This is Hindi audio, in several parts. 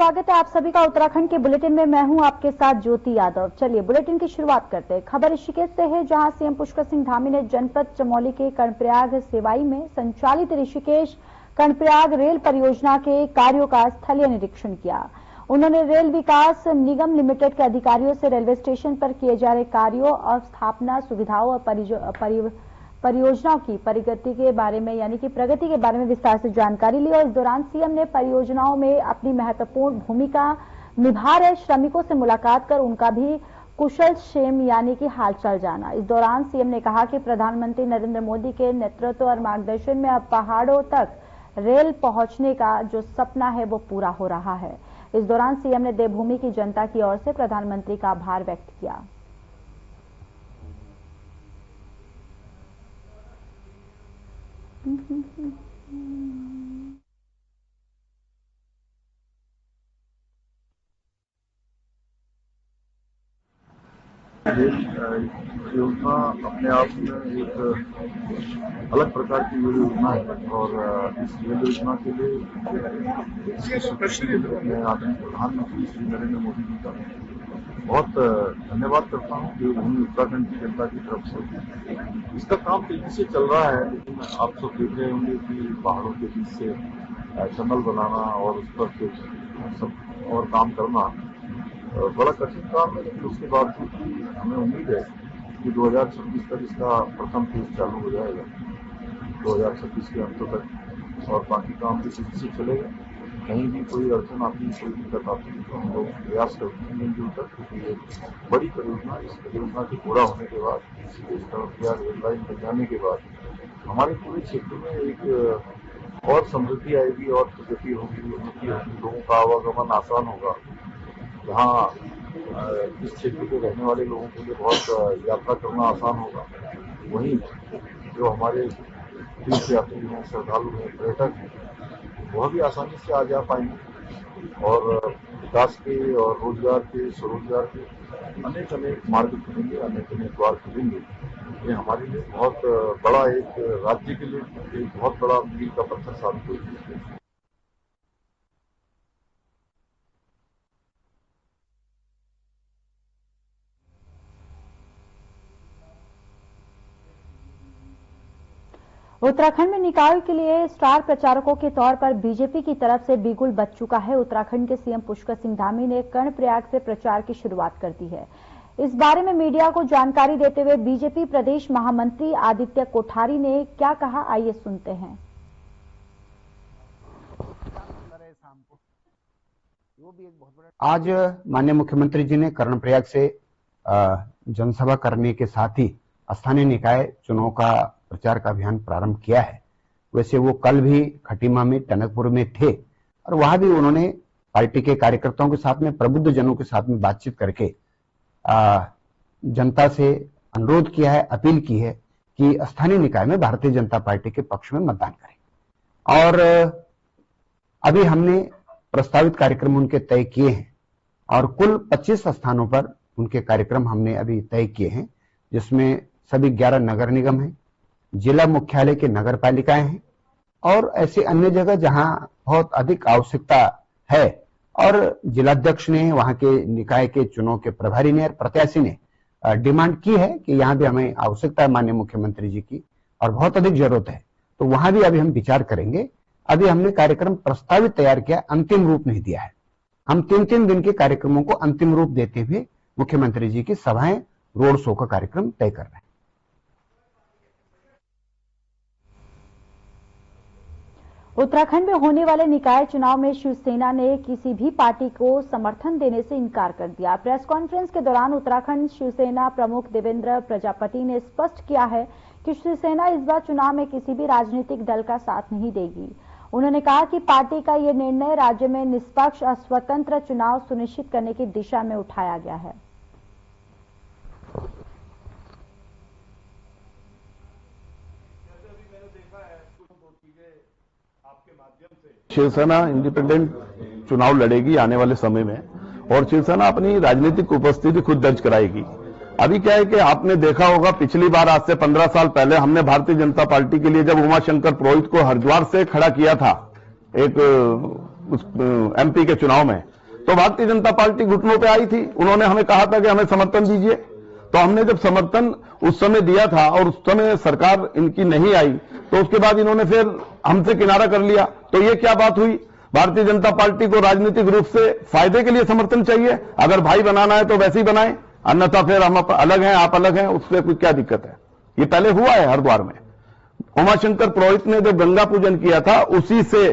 स्वागत है आप सभी का उत्तराखंड के बुलेटिन में। मैं हूं आपके साथ ज्योति यादव। चलिए बुलेटिन की शुरुआत करते हैं। खबर ऋषिकेश से है, जहां सीएम पुष्कर सिंह धामी ने जनपद चमोली के कर्णप्रयाग सेवाई में संचालित ऋषिकेश कर्णप्रयाग रेल परियोजना के कार्यों का स्थलीय निरीक्षण किया। उन्होंने रेल विकास निगम लिमिटेड के अधिकारियों से रेलवे स्टेशन पर किए जा रहे कार्यों और स्थापना सुविधाओं और परियोजनाओं की प्रगति के बारे में विस्तार से जानकारी ली। और इस दौरान सीएम ने परियोजनाओं में अपनी महत्वपूर्ण भूमिका निभा रहे श्रमिकों से मुलाकात कर उनका भी कुशल क्षेम हालचाल जाना। इस दौरान सीएम ने कहा कि प्रधानमंत्री नरेंद्र मोदी के नेतृत्व और मार्गदर्शन में अब पहाड़ों तक रेल पहुंचने का जो सपना है वो पूरा हो रहा है। इस दौरान सीएम ने देवभूमि की जनता की ओर से प्रधानमंत्री का आभार व्यक्त किया। योजना अपने आप में एक अलग प्रकार की योजना है और इस योजना के लिए मैं आदरणीय प्रधानमंत्री श्री नरेंद्र मोदी जी का बहुत धन्यवाद करता हूँ कि उन्होंने उत्तराखंड की जनता की तरफ से इसका काम तेजी से चल रहा है। लेकिन आप सब देख रहे होंगे कि पहाड़ों के बीच से टनल बनाना और उस पर फिर सब और काम करना बड़ा कठिन काम है। लेकिन उसके बावजूद भी हमें उम्मीद है कि 2026 तक इसका प्रथम फेज चालू हो जाएगा, 2026 के अंत तक, और बाकी काम भी तेजी से चलेगा। कहीं भी कोई अड़चन आती है, कोई दिक्कत आती है तो हम लोग प्रयास करते हैं मिलजुल कर, क्योंकि ये बड़ी परियोजना, इस परियोजना के पूरा होने के बाद, कर्णप्रयाग रेल लाइन बन जाने के बाद हमारे पूरे क्षेत्र में एक और समृद्धि आएगी और प्रगति होगी, उन्नति होगी, लोगों का आवागमन आसान होगा। जहाँ इस क्षेत्र के रहने वाले लोगों के लिए बहुत यात्रा करना आसान होगा, वहीं जो हमारे तीर्थ यात्री हैं, श्रद्धालु हैं, पर्यटक हैं, वह भी आसानी से आ जा पाएंगे और विकास के और रोजगार के, स्वरोजगार के अनेक मार्ग खुलेंगे, अनेक द्वार खुलेंगे। ये हमारे लिए बहुत बड़ा, एक राज्य के लिए एक बहुत बड़ा मील का पत्थर साबित होगी। उत्तराखंड में निकाय के लिए स्टार प्रचारकों के तौर पर बीजेपी की तरफ से बिगुल बच चुका है। उत्तराखंड के सीएम पुष्कर सिंह धामी ने कर्णप्रयाग से प्रचार की शुरुआत कर दी है। इस बारे में मीडिया को जानकारी देते हुए बीजेपी प्रदेश महामंत्री आदित्य कोठारी ने क्या कहा, आइए सुनते हैं। आज माननीय मुख्यमंत्री जी ने कर्णप्रयाग से जनसभा करने के साथ ही स्थानीय निकाय चुनाव का प्रचार का अभियान प्रारंभ किया है। वैसे वो कल भी खटीमा में, टनकपुर में थे और वहां भी उन्होंने पार्टी के कार्यकर्ताओं के साथ में, प्रबुद्ध जनों के साथ में बातचीत करके जनता से अनुरोध किया है, अपील की है कि स्थानीय निकाय में भारतीय जनता पार्टी के पक्ष में मतदान करें। और अभी हमने प्रस्तावित कार्यक्रम उनके तय किए हैं और कुल 25 स्थानों पर उनके कार्यक्रम हमने अभी तय किए हैं, जिसमें सभी 11 नगर निगम हैं, जिला मुख्यालय के नगर पालिकाएं हैं और ऐसे अन्य जगह जहां बहुत अधिक आवश्यकता है। और जिलाध्यक्ष ने, वहां के निकाय के चुनाव के प्रभारी ने और प्रत्याशी ने डिमांड की है कि यहां भी हमें आवश्यकता है माननीय मुख्यमंत्री जी की और बहुत अधिक जरूरत है, तो वहां भी अभी हम विचार करेंगे। अभी हमने कार्यक्रम प्रस्तावित तैयार किया, अंतिम रूप नहीं दिया है। हम 3-3 दिन के कार्यक्रमों को अंतिम रूप देते हुए मुख्यमंत्री जी की सभाएं, रोड शो का कार्यक्रम तय कर रहे हैं। उत्तराखंड में होने वाले निकाय चुनाव में शिवसेना ने किसी भी पार्टी को समर्थन देने से इनकार कर दिया। प्रेस कॉन्फ्रेंस के दौरान उत्तराखंड शिवसेना प्रमुख देवेंद्र प्रजापति ने स्पष्ट किया है कि शिवसेना इस बार चुनाव में किसी भी राजनीतिक दल का साथ नहीं देगी। उन्होंने कहा कि पार्टी का यह निर्णय राज्य में निष्पक्ष और स्वतंत्र चुनाव सुनिश्चित करने की दिशा में उठाया गया है। शिवसेना इंडिपेंडेंट चुनाव लड़ेगी आने वाले समय में और शिवसेना अपनी राजनीतिक उपस्थिति खुद दर्ज कराएगी। अभी क्या है कि आपने देखा होगा, पिछली बार आज से 15 साल पहले हमने भारतीय जनता पार्टी के लिए जब उमाशंकर पुरोहित को हरिद्वार से खड़ा किया था एक एमपी के चुनाव में, तो भारतीय जनता पार्टी घुटनों पे आई थी। उन्होंने हमें कहा था कि हमें समर्थन दीजिए, तो हमने जब समर्थन उस समय दिया था और उस समय सरकार इनकी नहीं आई, तो उसके बाद इन्होंने फिर हमसे किनारा कर लिया। तो ये क्या बात हुई? भारतीय जनता पार्टी को राजनीतिक रूप से फायदे के लिए समर्थन चाहिए, अगर भाई बनाना है तो वैसे ही बनाएं, अन्यथा फिर हम अलग हैं, आप अलग हैं, उससे कोई क्या दिक्कत है? ये पहले हुआ है हरिद्वार में। उमाशंकर पुरोहित ने जब गंगा पूजन किया था, उसी से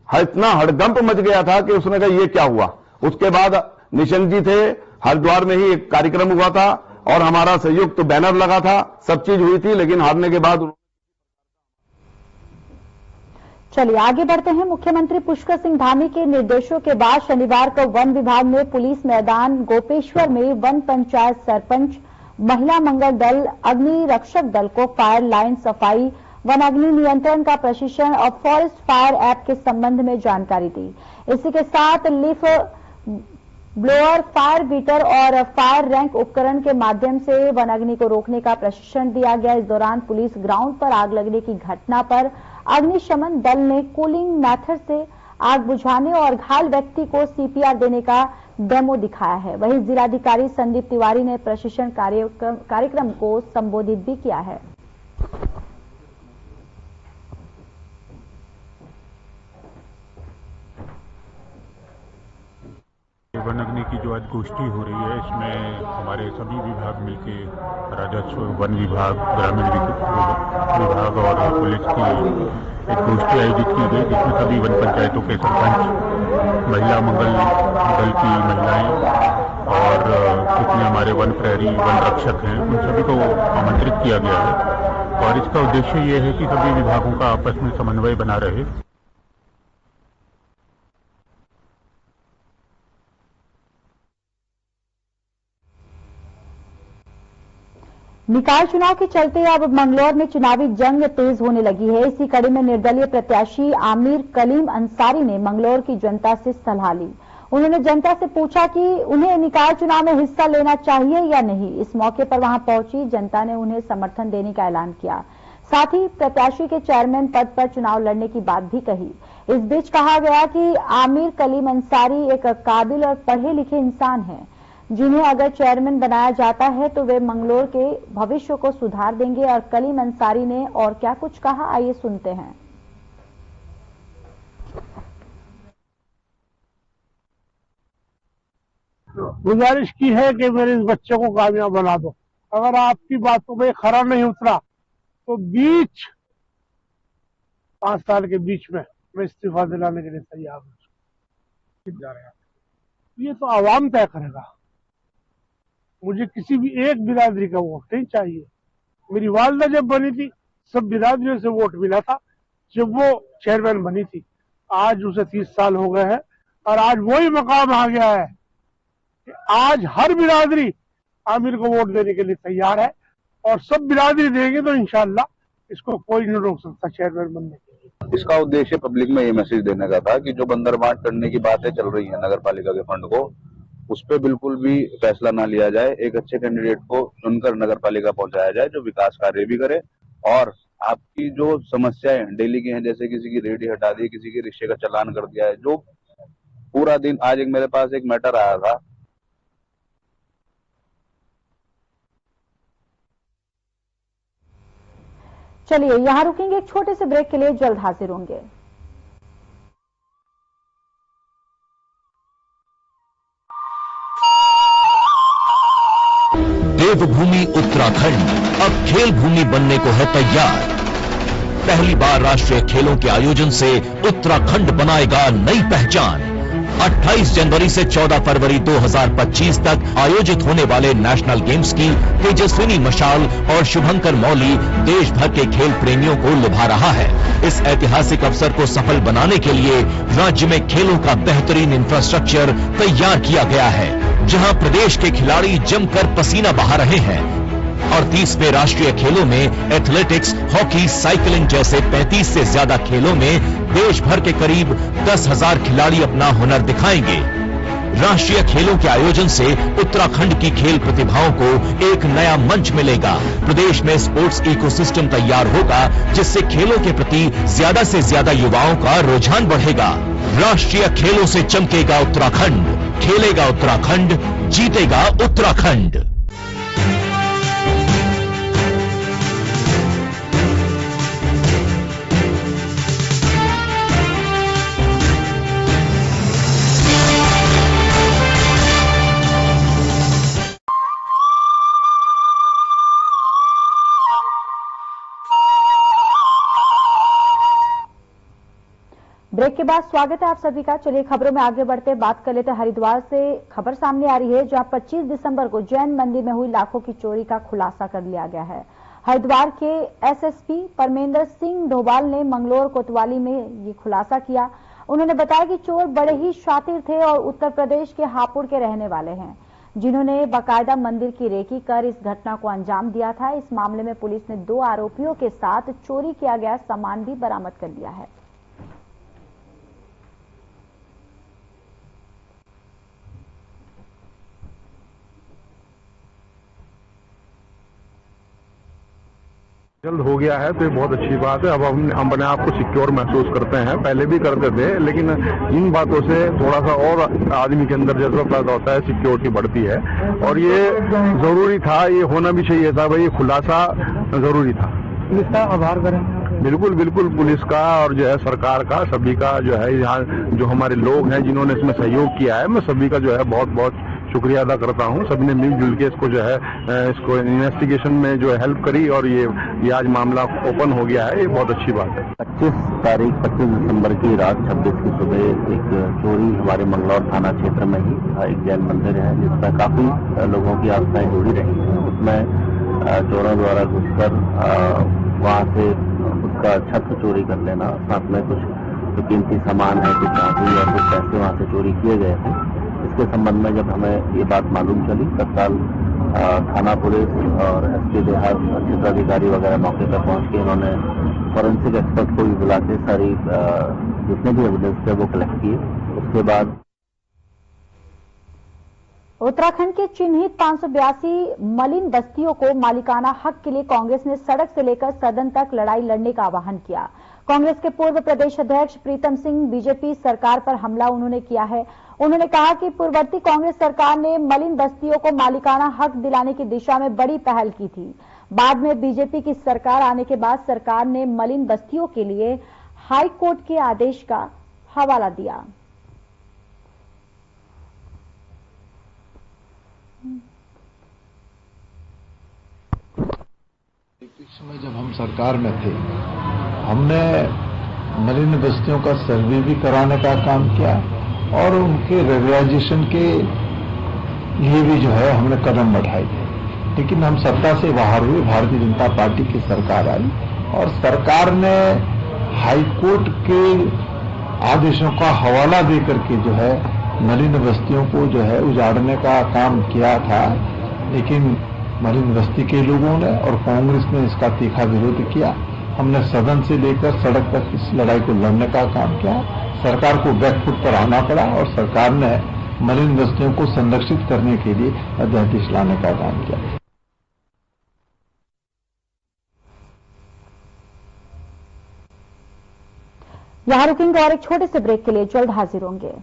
इतना हड़कंप मच गया था कि उसने कहा ये क्या हुआ। उसके बाद निशंक जी थे, हरिद्वार में ही एक कार्यक्रम हुआ था और हमारा संयुक्त बैनर लगा था, सब चीज हुई थी, लेकिन हारने के बाद। चलिए आगे बढ़ते हैं। मुख्यमंत्री पुष्कर सिंह धामी के निर्देशों के बाद शनिवार को वन विभाग ने पुलिस मैदान गोपेश्वर में वन पंचायत सरपंच, महिला मंगल दल, अग्नि रक्षक दल को फायर लाइन सफाई, वन अग्नि नियंत्रण का प्रशिक्षण और फॉरेस्ट फायर ऐप के संबंध में जानकारी दी। इसी के साथ लीफ ब्लोअर, फायर बीटर और फायर रैंक उपकरण के माध्यम से वन अग्नि को रोकने का प्रशिक्षण दिया गया। इस दौरान पुलिस ग्राउंड पर आग लगने की घटना पर अग्निशमन दल ने कूलिंग मेथड से आग बुझाने और घायल व्यक्ति को सीपीआर देने का डेमो दिखाया है। वहीं जिलाधिकारी संदीप तिवारी ने प्रशिक्षण कार्यक्रम को संबोधित भी किया है। वन अग्नि की जो आज गोष्ठी हो रही है, इसमें हमारे सभी विभाग मिलके राजस्व, वन विभाग, ग्रामीण विभाग और पुलिस की एक गोष्ठी आयोजित की गई, जिसमें सभी वन पंचायतों के सरपंच, महिला मंगल दल की महिलाएं और जितने हमारे वन प्रहरी, वन रक्षक हैं, उन सभी को आमंत्रित किया गया है। और इसका उद्देश्य ये है कि सभी विभागों का आपस में समन्वय बना रहे। निकाय चुनाव के चलते अब मंगलौर में चुनावी जंग तेज होने लगी है। इसी कड़ी में निर्दलीय प्रत्याशी आमिर कलीम अंसारी ने मंगलौर की जनता से सलाह ली। उन्होंने जनता से पूछा कि उन्हें निकाय चुनाव में हिस्सा लेना चाहिए या नहीं। इस मौके पर वहां पहुंची जनता ने उन्हें समर्थन देने का ऐलान किया। साथ ही प्रत्याशी के चेयरमैन पद पर चुनाव लड़ने की बात भी कही। इस बीच कहा गया कि आमिर कलीम अंसारी एक काबिल और पढ़े लिखे इंसान हैं, जिन्हें अगर चेयरमैन बनाया जाता है तो वे मंगलौर के भविष्य को सुधार देंगे। और कलीम अंसारी ने और क्या कुछ कहा, आइए सुनते हैं। गुजारिश की है कि मेरे इस बच्चे को कामयाब बना दो। अगर आपकी बातों में खरा नहीं उतरा तो 5 साल के बीच में मैं इस्तीफा दिलाने के लिए तैयार हूँ। ये तो आवाम तय करेगा। मुझे किसी भी एक बिरादरी का वोट नहीं चाहिए। मेरी वालदा जब बनी थी, सब बिरादरियों से वोट मिला था जब वो चेयरमैन बनी थी। आज उसे 30 साल हो गए हैं और आज वही मकाम आ गया है कि आज हर बिरादरी आमिर को वोट देने के लिए तैयार है और सब बिरादरी देंगे तो इंशाअल्लाह इसको कोई नहीं रोक सकता चेयरमैन बनने के लिए। इसका उद्देश्य पब्लिक में ये मैसेज देने का था कि जो बंदर बांट करने की बातें चल रही है नगर पालिका के फंड को, उस पर बिल्कुल भी फैसला ना लिया जाए। एक अच्छे कैंडिडेट को चुनकर नगर पालिका पहुंचाया जाए जो विकास कार्य भी करे। और आपकी जो समस्याएं डेली की हैं, जैसे किसी की रेडी हटा दी, किसी के रिक्शे का चालान कर दिया है, जो पूरा दिन, आज एक मेरे पास एक मैटर आया था। चलिए यहां रुकेंगे एक छोटे से ब्रेक के लिए, जल्द हाजिर होंगे। देवभूमि उत्तराखंड अब खेल भूमि बनने को है तैयार। पहली बार राष्ट्रीय खेलों के आयोजन से उत्तराखंड बनाएगा नई पहचान। 28 जनवरी से 14 फरवरी 2025 तक आयोजित होने वाले नेशनल गेम्स की तेजस्विनी मशाल और शुभंकर मौली देश भर के खेल प्रेमियों को लुभा रहा है। इस ऐतिहासिक अवसर को सफल बनाने के लिए राज्य में खेलों का बेहतरीन इंफ्रास्ट्रक्चर तैयार किया गया है, जहां प्रदेश के खिलाड़ी जमकर पसीना बहा रहे हैं। और 30वें राष्ट्रीय खेलों में एथलेटिक्स, हॉकी, साइकिलिंग जैसे 35 से ज्यादा खेलों में देश भर के करीब 10,000 खिलाड़ी अपना हुनर दिखाएंगे। राष्ट्रीय खेलों के आयोजन से उत्तराखंड की खेल प्रतिभाओं को एक नया मंच मिलेगा। प्रदेश में स्पोर्ट्स इकोसिस्टम तैयार होगा, जिससे खेलों के प्रति ज्यादा से ज्यादा युवाओं का रुझान बढ़ेगा। राष्ट्रीय खेलों से चमकेगा उत्तराखंड, खेलेगा उत्तराखंड, जीतेगा उत्तराखंड। ब्रेक के बाद स्वागत है आप सभी का। चलिए खबरों में आगे बढ़ते बात कर लेते हैं। हरिद्वार से खबर सामने आ रही है, जहां 25 दिसंबर को जैन मंदिर में हुई लाखों की चोरी का खुलासा कर लिया गया है। हरिद्वार के एसएसपी परमेंद्र सिंह डोभाल ने मंगलोर कोतवाली में ये खुलासा किया। उन्होंने बताया कि चोर बड़े ही शातिर थे और उत्तर प्रदेश के हापुड़ के रहने वाले हैं, जिन्होंने बाकायदा मंदिर की रेकी कर इस घटना को अंजाम दिया था। इस मामले में पुलिस ने 2 आरोपियों के साथ चोरी किया गया सामान भी बरामद कर लिया है। जल्द हो गया है तो ये बहुत अच्छी बात है। अब हम अपने आप को सिक्योर महसूस करते हैं, पहले भी करते थे, लेकिन इन बातों से थोड़ा सा और आदमी के अंदर जज्बा पैदा होता है, सिक्योरिटी बढ़ती है और ये जरूरी था, ये होना भी चाहिए था भाई, खुलासा जरूरी था। पुलिस का आभार करें। बिल्कुल बिल्कुल, पुलिस का और जो है सरकार का, सभी का जो है, यहाँ जो हमारे लोग हैं जिन्होंने इसमें सहयोग किया है, मैं सभी का जो है बहुत बहुत शुक्रिया अदा करता हूँ। सबने मिलजुल के इसको जो है इसको इन्वेस्टिगेशन में जो है हेल्प करी और ये आज मामला ओपन हो गया है, ये बहुत अच्छी बात है। 25 दिसंबर की रात 26 की सुबह एक चोरी हमारे मंगलौर थाना क्षेत्र में ही एक जैन मंदिर है, जिसमें काफी लोगों की आस्थाएं जुड़ी रही हैं। उसमें चोरों द्वारा घुसकर वहां से उसका छत चोरी कर लेना, साथ में कुछ जो कीमती सामान है, कुछ चांदी और कुछ पैसे वहां से चोरी किए गए थे। इसके संबंध में जब हमें ये बात मालूम चली, तत्काल थाना पुलिस और एसपी देहात क्षेत्राधिकारी वगैरह मौके पर पहुंच के इन्होंने फॉरेंसिक एक्सपर्ट को भी बुला के सारी जितने भी एविडेंस थे वो कलेक्ट किए। उसके बाद उत्तराखंड के चिन्हित 582 मलिन बस्तियों को मालिकाना हक के लिए कांग्रेस ने सड़क से लेकर सदन तक लड़ाई लड़ने का आह्वान किया। कांग्रेस के पूर्व प्रदेश अध्यक्ष प्रीतम सिंह बीजेपी सरकार पर हमला उन्होंने किया है। उन्होंने कहा कि पूर्ववर्ती कांग्रेस सरकार ने मलिन बस्तियों को मालिकाना हक दिलाने की दिशा में बड़ी पहल की थी। बाद में बीजेपी की सरकार आने के बाद सरकार ने मलिन बस्तियों के लिए हाई कोर्ट के आदेश का हवाला दिया। समय जब हम सरकार में थे, हमने मलिन बस्तियों का सर्वे भी कराने का काम किया और उनके रेगुलाइजेशन के लिए भी जो है हमने कदम बढ़ाए थे। लेकिन हम सत्ता से बाहर हुए, भारतीय जनता पार्टी की सरकार आई और सरकार ने हाईकोर्ट के आदेशों का हवाला देकर के जो है मलिन बस्तियों को जो है उजाड़ने का काम किया था। लेकिन मलिन बस्ती के लोगों ने और कांग्रेस ने इसका तीखा विरोध किया। हमने सदन से लेकर सड़क तक इस लड़ाई को लड़ने का काम किया। सरकार को बैकफुट पर आना पड़ा और सरकार ने मलिन बस्तियों को संरक्षित करने के लिए अध्यादेश लाने का काम किया। यहां रुकेंगे और एक छोटे से ब्रेक के लिए जल्द हाजिर होंगे।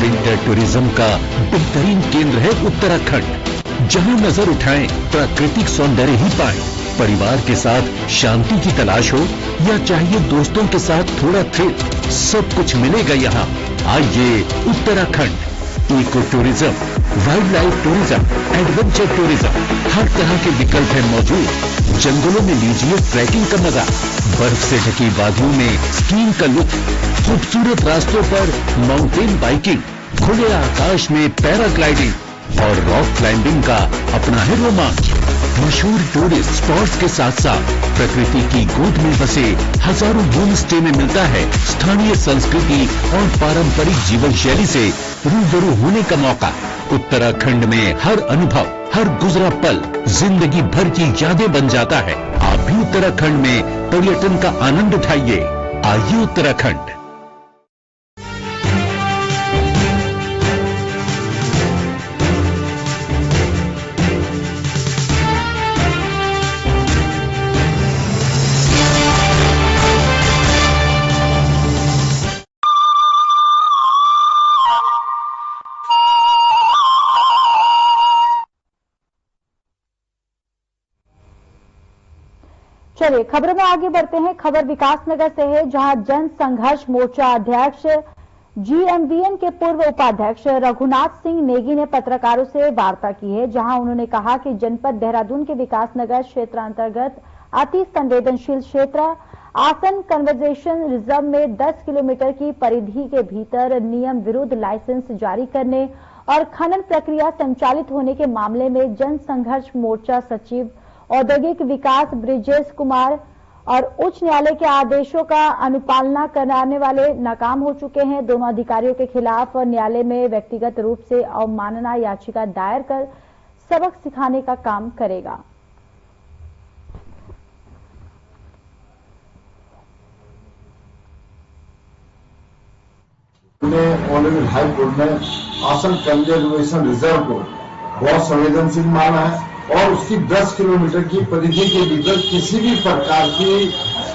विंटर टूरिज्म का बेहतरीन केंद्र है उत्तराखंड। जहां नजर उठाएं प्राकृतिक सौंदर्य ही पाएं। परिवार के साथ शांति की तलाश हो या चाहिए दोस्तों के साथ थोड़ा थ्रिल, सब कुछ मिलेगा यहाँ। आइए Uttarakhand. Eco tourism, wildlife tourism, adventure tourism, हर तरह के विकल्प है मौजूद। जंगलों में लीजिए ट्रैकिंग का मजा, बर्फ से ढकी वादियों में स्कीइंग का लुत्फ, खूबसूरत रास्तों पर माउंटेन बाइकिंग, खुले आकाश में पैराग्लाइडिंग और रॉक क्लाइंबिंग का अपना है रोमांच। मशहूर टूरिस्ट स्पॉट्स के साथ साथ प्रकृति की गोद में बसे हजारों होम स्टे में मिलता है स्थानीय संस्कृति और पारंपरिक जीवन शैली से रूबरू होने का मौका। उत्तराखंड में हर अनुभव, हर गुजरा पल जिंदगी भर की यादें बन जाता है। आप भी उत्तराखंड में पर्यटन का आनंद उठाइए। आइए उत्तराखंड। चलिए खबरों में आगे बढ़ते हैं। खबर विकासनगर से है, जहां जन संघर्ष मोर्चा अध्यक्ष जीएमवीएम के पूर्व उपाध्यक्ष रघुनाथ सिंह नेगी ने पत्रकारों से वार्ता की है, जहां उन्होंने कहा कि जनपद देहरादून के विकासनगर क्षेत्र अंतर्गत अति संवेदनशील क्षेत्र आसन कन्वर्जेशन रिजर्व में 10 किलोमीटर की परिधि के भीतर नियम विरुद्ध लाइसेंस जारी करने और खनन प्रक्रिया संचालित होने के मामले में जन संघर्ष मोर्चा सचिव औद्योगिक विकास ब्रिजेश कुमार और उच्च न्यायालय के आदेशों का अनुपालना कराने वाले नाकाम हो चुके हैं। दोनों अधिकारियों के खिलाफ न्यायालय में व्यक्तिगत रूप से अवमानना याचिका दायर कर सबक सिखाने का काम करेगा। ऑनरेबल हाई कोर्ट में आसन कंजर्वेशन रिजर्व को बहुत संवेदनशील माना है और उसकी 10 किलोमीटर की परिधि के भीतर किसी भी प्रकार की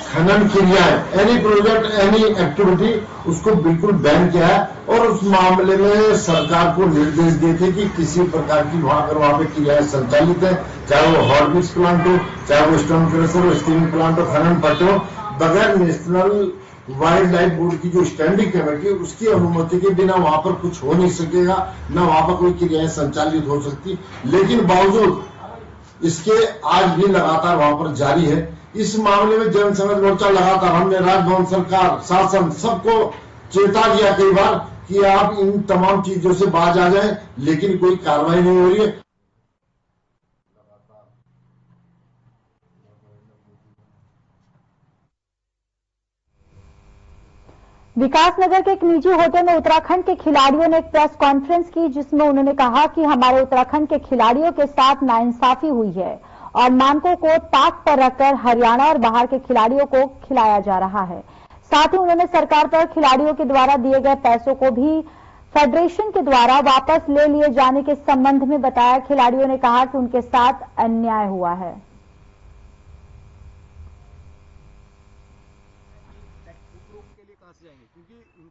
खनन क्रियाएं, एनी प्रोजेक्ट, एनी एक्टिविटी, उसको बिल्कुल बैन किया है। और उस मामले में सरकार को निर्देश दिए थे कि किसी प्रकार की अगर वहां पे क्रियाएं संचालित है, चाहे वो हॉट मिक्स प्लांट हो, चाहे वो स्टोन क्रशर हो, स्टीमिंग प्लांट हो, खनन पट्टे हो, बगैर नेशनल वाइल्ड लाइफ बोर्ड की जो स्टैंडिंग कमेटी उसकी अनुमति के बिना वहां पर कुछ हो नहीं सकेगा, न वहां पर कोई क्रियाएं संचालित हो सकती। लेकिन बावजूद इसके आज भी लगातार वहां पर जारी है। इस मामले में जन संघर्ष मोर्चा लगातार, हमने राजभवन, सरकार, शासन सबको चेता दिया कई बार कि आप इन तमाम चीजों से बाज आ जाएं, लेकिन कोई कार्रवाई नहीं हो रही है। विकासनगर के एक निजी होटल में उत्तराखंड के खिलाड़ियों ने एक प्रेस कॉन्फ्रेंस की, जिसमें उन्होंने कहा कि हमारे उत्तराखंड के खिलाड़ियों के साथ नाइंसाफी हुई है और मानकों को ताक पर रखकर हरियाणा और बाहर के खिलाड़ियों को खिलाया जा रहा है। साथ ही उन्होंने सरकार पर खिलाड़ियों के द्वारा दिए गए पैसों को भी फेडरेशन के द्वारा वापस ले लिए जाने के संबंध में बताया। खिलाड़ियों ने कहा कि उनके साथ अन्याय हुआ है।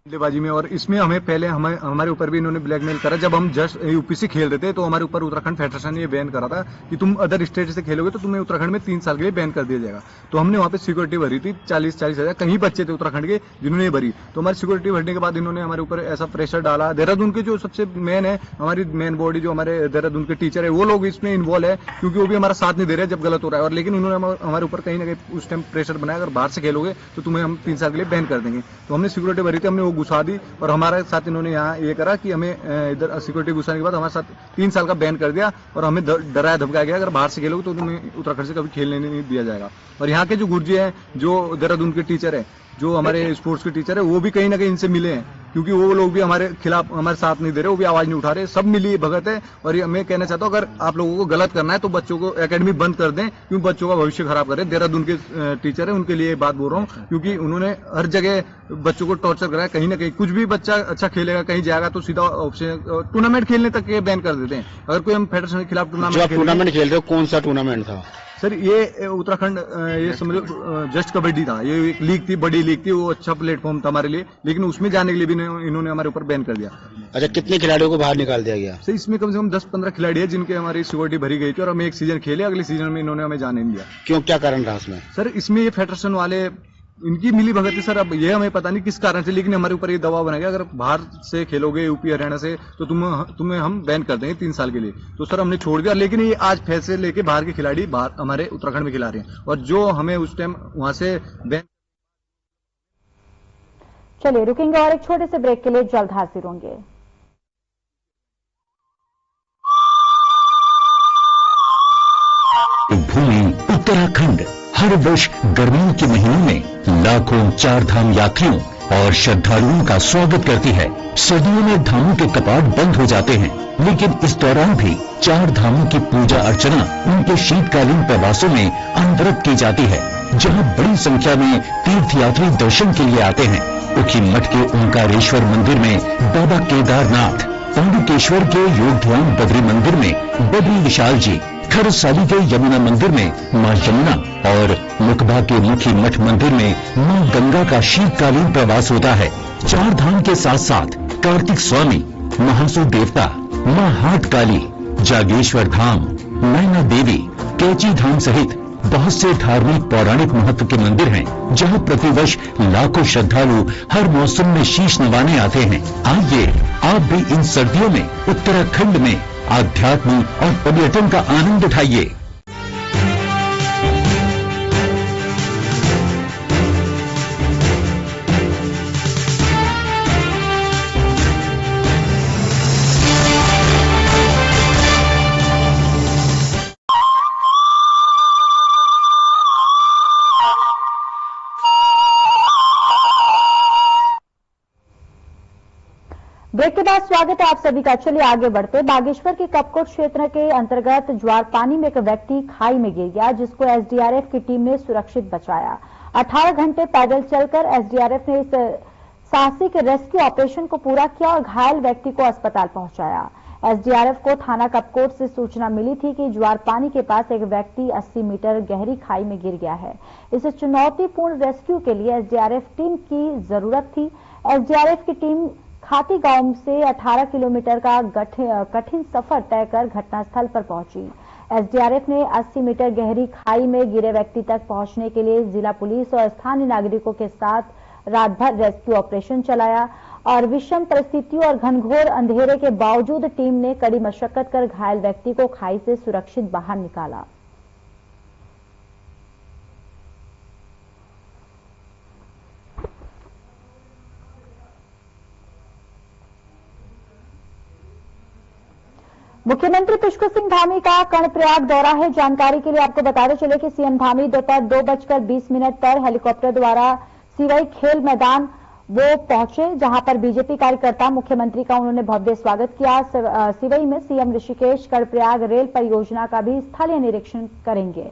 बल्लेबाजी में और इसमें हमें पहले हमारे ऊपर भी इन्होंने ब्लैकमेल करा। जब हम जस्ट यूपीसी खेल रहे थे तो हमारे ऊपर उत्तराखंड फेडरेशन ने ये बैन करा था कि तुम अदर स्टेट से खेलोगे तो तुम्हें उत्तराखंड में 3 साल के लिए बैन कर दिया जाएगा। तो हमने वहां पे सिक्योरिटी भरी थी 40 हजार, कहीं बच्चे थे उत्तराखंड के जिन्होंने भरी। तो हमारी सिक्योरिटी भरने के बाद इन्होंने हमारे ऊपर ऐसा प्रेशर डाला। देहरादून के जो सबसे मेन है, हमारी मेन बॉडी जो हमारे देहरादून के टीचर है, वो लोग इसमें इन्वॉल्व है, क्योंकि वो भी हमारा साथ नहीं दे रहे जब गलत हो रहा है। और लेकिन उन्होंने हमारे ऊपर कहीं ना कहीं उस टाइम प्रेशर बनाया, अगर बाहर से खेलोगे तो तुम्हें हम 3 साल के लिए बैन कर देंगे। तो हमने सिक्योरिटी भरी थी, हमने वो घुसा दी और हमारे साथ इन्होंने यहाँ ये करा कि हमें इधर सिक्योरिटी घुसाने के बाद हमारे साथ 3 साल का बैन कर दिया और हमें डराया धमकाया गया, अगर बाहर से खेलोगे तो तुम्हें उत्तराखंड से कभी खेलने नहीं दिया जाएगा। और यहाँ के जो गुरुजी हैं, जो देहरादून के टीचर है, जो हमारे स्पोर्ट्स के टीचर है, वो भी कहीं ना कहीं इनसे मिले हैं, क्योंकि वो लोग भी हमारे खिलाफ हमारे साथ नहीं दे रहे, वो भी आवाज नहीं उठा रहे। सब मिली भगत है। और मैं कहना चाहता हूँ, अगर आप लोगों को गलत करना है तो बच्चों को एकेडमी बंद कर दें, क्योंकि बच्चों का भविष्य खराब कर रहे हैं। देहरादून के टीचर है, उनके लिए बात बोल रहा हूँ, क्योंकि उन्होंने हर जगह बच्चों को टॉर्चर कराया। कहीं ना कहीं कुछ भी बच्चा अच्छा खेलेगा, कहीं जाएगा तो सीधा ऑप्शन टूर्नामेंट खेलने तक ये बैन कर देते हैं। अगर कोई हम फेडरेशन के खिलाफ टूर्नामेंट खेल रहे हो, कौन सा टूर्नामेंट था सर? ये उत्तराखंड ये समझो जस्ट कबड्डी था, ये एक लीग थी, बड़ी लीग थी, वो अच्छा प्लेटफॉर्म था हमारे लिए, लेकिन उसमें जाने के लिए भी इन्होंने हमारे ऊपर बैन कर दिया। अच्छा, कितने खिलाड़ियों को बाहर निकाल दिया गया? सर इसमें कम से कम 10-15 खिलाड़ी है जिनके हमारी सिक्योरिटी भरी गई थी और हम एक सीजन खेले, अगले सीजन में इन्होंने हमें जाने नहीं दिया। क्यों, क्या कारण रहा इसमें? सर इसमें ये फेडरेशन वाले इनकी मिली भगत है सर। अब ये हमें पता नहीं किस कारण से, लेकिन हमारे ऊपर ये दबाव बना गया, अगर बाहर से खेलोगे यूपी हरियाणा से तो तुम्हें हम बैन कर देंगे 3 साल के लिए। तो सर हमने छोड़ दिया, लेकिन ये आज फैसले लेके बाहर के खिलाड़ी बाहर हमारे उत्तराखंड में खिला रहे हैं, और जो हमें उस टाइम वहां से बैन। चलिए रुकेंगे और एक छोटे से ब्रेक के लिए जल्द हाजिर होंगे। भूमि उत्तराखंड हर वर्ष गर्मियों के महीनों में लाखों 4 धाम यात्रियों और श्रद्धालुओं का स्वागत करती है। सर्दियों में धामों के कपाट बंद हो जाते हैं, लेकिन इस दौरान भी 4 धामों की पूजा अर्चना उनके शीतकालीन प्रवासों में अनवरत की जाती है, जहां बड़ी संख्या में तीर्थयात्री दर्शन के लिए आते हैं। उखी मठ के ओंकारेश्वर मंदिर में बाबा केदारनाथ, पांडुकेश्वर के योग ध्यान बद्री मंदिर में बद्री विशाल जी, खरसाली के यमुना मंदिर में मां यमुना और मुकबा के मुखी मठ मंदिर में मां गंगा का शीतकालीन प्रवास होता है। 4 धाम के साथ साथ कार्तिक स्वामी, महासु देवता, मां हाट काली, जागेश्वर धाम, नैना देवी, कैची धाम सहित बहुत से धार्मिक पौराणिक महत्व के मंदिर हैं, जहां प्रतिवर्ष लाखों श्रद्धालु हर मौसम में शीश नवाने आते हैं। आइए आप भी इन सर्दियों में उत्तराखंड में आध्यात्म और पर्यटन का आनंद उठाइए। ब्रेक के बाद स्वागत है आप सभी का। चलिए आगे बढ़ते। बागेश्वर के कपकोट क्षेत्र के अंतर्गत ज्वारपानी में एक व्यक्ति खाई में गिर गया, जिसको एसडीआरएफ की टीम ने सुरक्षित बचाया। 18 घंटे पैदल चलकर एसडीआरएफ ने इस साहसिक रेस्क्यू ऑपरेशन को पूरा किया और घायल व्यक्ति को अस्पताल पहुंचाया। एसडीआरएफ को थाना कपकोट से सूचना मिली थी कि ज्वारपानी के पास एक व्यक्ति 80 मीटर गहरी खाई में गिर गया है। इस चुनौतीपूर्ण रेस्क्यू के लिए एसडीआरएफ टीम की जरूरत थी। एसडीआरएफ की टीम खाती गांव से 18 किलोमीटर का कठिन सफर तय कर घटनास्थल पर पहुंची। एसडीआरएफ ने 80 मीटर गहरी खाई में गिरे व्यक्ति तक पहुंचने के लिए जिला पुलिस और स्थानीय नागरिकों के साथ रात भर रेस्क्यू ऑपरेशन चलाया और विषम परिस्थितियों और घनघोर अंधेरे के बावजूद टीम ने कड़ी मशक्कत कर घायल व्यक्ति को खाई से सुरक्षित बाहर निकाला। मुख्यमंत्री पुष्कर सिंह धामी का कर्णप्रयाग दौरा है। जानकारी के लिए आपको बताते चले कि सीएम धामी दोपहर 2:20 पर हेलीकॉप्टर द्वारा सिवई खेल मैदान वो पहुंचे, जहां पर बीजेपी कार्यकर्ता मुख्यमंत्री का उन्होंने भव्य स्वागत किया। सिवई में सीएम ऋषिकेश कर्णप्रयाग रेल परियोजना का भी स्थलीय निरीक्षण करेंगे,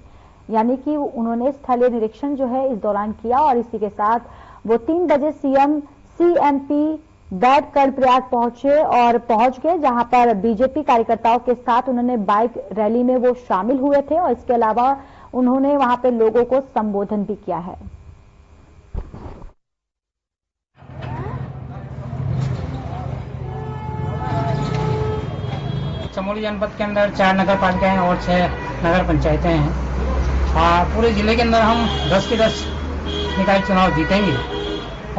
यानी कि उन्होंने स्थलीय निरीक्षण जो है इस दौरान किया और इसी के साथ वो 3 बजे सीएम सीएमपी बैठ कर्णप्रयाग पहुंचे और पहुंच गए, जहां पर बीजेपी कार्यकर्ताओं के साथ उन्होंने बाइक रैली में वो शामिल हुए थे और इसके अलावा उन्होंने वहां पे लोगों को संबोधन भी किया है। चमोली जनपद के अंदर 4 नगर पालिकाएं और 6 नगर पंचायतें हैं। पूरे जिले के अंदर हम 10 के 10 निकाय चुनाव जीतेंगे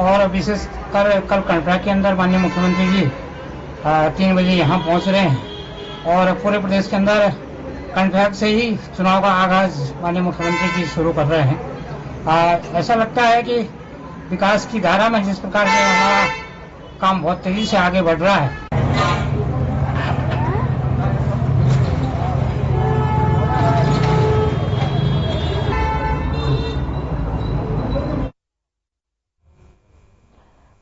और विशेष कल कर्णप्रयाग के अंदर माननीय मुख्यमंत्री जी 3 बजे यहाँ पहुँच रहे हैं और पूरे प्रदेश के अंदर कर्णप्रयाग से ही चुनाव का आगाज माननीय मुख्यमंत्री जी शुरू कर रहे हैं। ऐसा लगता है कि विकास की धारा में जिस प्रकार से हमारा काम बहुत तेजी से आगे बढ़ रहा है।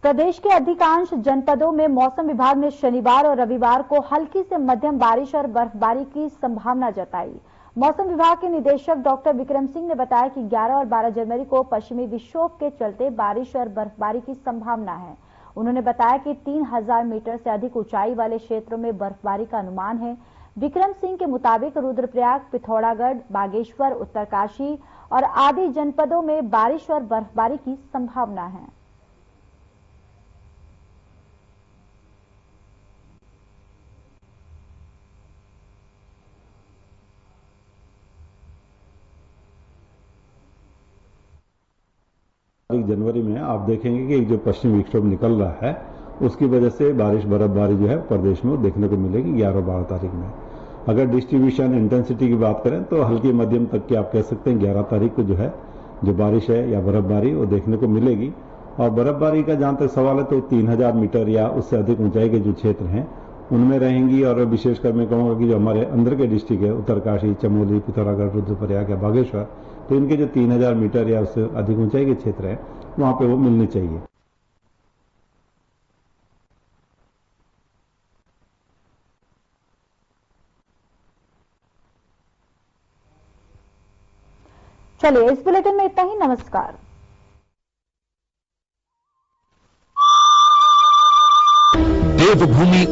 प्रदेश के अधिकांश जनपदों में मौसम विभाग ने शनिवार और रविवार को हल्की से मध्यम बारिश और बर्फबारी की संभावना जताई। मौसम विभाग के निदेशक डॉक्टर विक्रम सिंह ने बताया कि 11 और 12 जनवरी को पश्चिमी विक्षोभ के चलते बारिश और बर्फबारी की संभावना है। उन्होंने बताया कि 3000 मीटर से अधिक ऊंचाई वाले क्षेत्रों में बर्फबारी का अनुमान है। विक्रम सिंह के मुताबिक रुद्रप्रयाग, पिथौरागढ़, बागेश्वर, उत्तरकाशी और आदि जनपदों में बारिश और बर्फबारी की संभावना है। जनवरी में आप देखेंगे कि जो पश्चिमी विक्षोभ निकल रहा है उसकी वजह से बारिश बर्फबारी जो है प्रदेश में देखने को मिलेगी 11 और 12 तारीख में। अगर डिस्ट्रीब्यूशन इंटेंसिटी की बात करें तो हल्की मध्यम तक की आप कह सकते हैं 11 तारीख को जो है जो बारिश है या बर्फबारी वो देखने को मिलेगी। और बर्फबारी का जहां तक सवाल है तो 3000 मीटर या उससे अधिक ऊंचाई के जो क्षेत्र हैं उनमें रहेंगी। और विशेषकर मैं कहूंगा कि जो हमारे अंदर के डिस्ट्रिक्ट है उत्तरकाशी, चमोली, पिथौरागढ़, रुद्रप्रयाग या बागेश्वर, तो इनके जो 3000 मीटर या उससे अधिक ऊंचाई के क्षेत्र है वहां पे वो मिलनी चाहिए। चलिए इस बुलेटिन में इतना ही। नमस्कार। देवभूमि